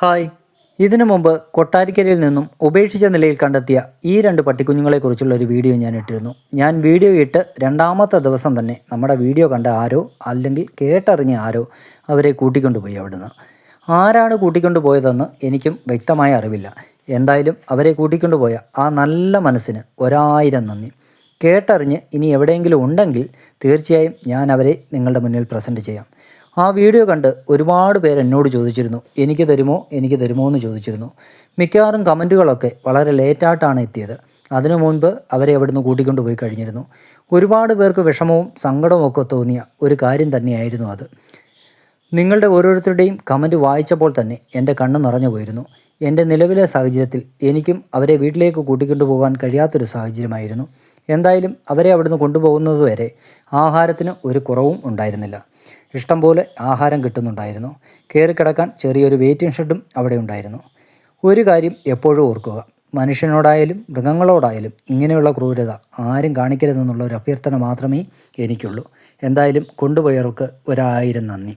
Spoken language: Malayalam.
ഹായ്. ഇതിനു മുമ്പ് കൊട്ടാരിക്കരയിൽ നിന്നും ഉപേക്ഷിച്ച നിലയിൽ കണ്ടെത്തിയ ഈ 2 പട്ടിക്കുഞ്ഞുങ്ങളെക്കുറിച്ചുള്ള ഒരു വീഡിയോ ഞാൻ ഇട്ടിരുന്നു. ഞാൻ വീഡിയോ ഇട്ട് രണ്ടാമത്തെ ദിവസം തന്നെ നമ്മുടെ വീഡിയോ കണ്ട ആരോ അല്ലെങ്കിൽ കേട്ടറിഞ്ഞ ആരോ അവരെ കൂട്ടിക്കൊണ്ടുപോയി. അവിടുന്ന് ആരാണ് കൂട്ടിക്കൊണ്ടുപോയതെന്ന് എനിക്കും വ്യക്തമായ അറിവില്ല. എന്തായാലും അവരെ കൂട്ടിക്കൊണ്ടുപോയ ആ നല്ല മനസ്സിന് 1000 നന്ദി. കേട്ടറിഞ്ഞ് ഇനി എവിടെയെങ്കിലും ഉണ്ടെങ്കിൽ തീർച്ചയായും ഞാൻ അവരെ നിങ്ങളുടെ മുന്നിൽ പ്രസൻറ്റ് ചെയ്യാം. ആ വീഡിയോ കണ്ട് ഒരുപാട് പേര് എന്നോട് ചോദിച്ചിരുന്നു, എനിക്ക് തരുമോ എന്ന് ചോദിച്ചിരുന്നു. മിക്കവാറും കമൻറ്റുകളൊക്കെ വളരെ ലേറ്റായിട്ടാണ് എത്തിയത്. അതിനു മുൻപ് അവരെ അവിടുന്ന് കൂട്ടിക്കൊണ്ട് പോയി കഴിഞ്ഞിരുന്നു. ഒരുപാട് പേർക്ക് വിഷമവും സങ്കടവും ഒക്കെ തോന്നിയ ഒരു കാര്യം തന്നെയായിരുന്നു അത്. നിങ്ങളുടെ ഓരോരുത്തരുടെയും കമൻറ്റ് വായിച്ചപ്പോൾ തന്നെ എൻ്റെ കണ്ണ് നിറഞ്ഞു പോയിരുന്നു. എൻ്റെ നിലവിലെ സാഹചര്യത്തിൽ എനിക്കും അവരെ വീട്ടിലേക്ക് കൂട്ടിക്കൊണ്ടു പോകാൻ കഴിയാത്തൊരു സാഹചര്യമായിരുന്നു. എന്തായാലും അവരെ അവിടുന്ന് കൊണ്ടുപോകുന്നതുവരെ ആഹാരത്തിന് ഒരു കുറവും ഉണ്ടായിരുന്നില്ല. ഇഷ്ടം പോലെ ആഹാരം കിട്ടുന്നുണ്ടായിരുന്നു. കയറിക്കിടക്കാൻ ചെറിയൊരു വെയിറ്റിംഗ് ഷെഡും അവിടെ ഉണ്ടായിരുന്നു. ഒരു കാര്യം എപ്പോഴും ഓർക്കുക, മനുഷ്യനോടായാലും മൃഗങ്ങളോടായാലും ഇങ്ങനെയുള്ള ക്രൂരത ആരും കാണിക്കരുതെന്നുള്ള ഒരു അഭ്യർത്ഥന മാത്രമേ എനിക്കുള്ളൂ. എന്തായാലും കൊണ്ടുപോയവർക്ക് 1000 നന്ദി.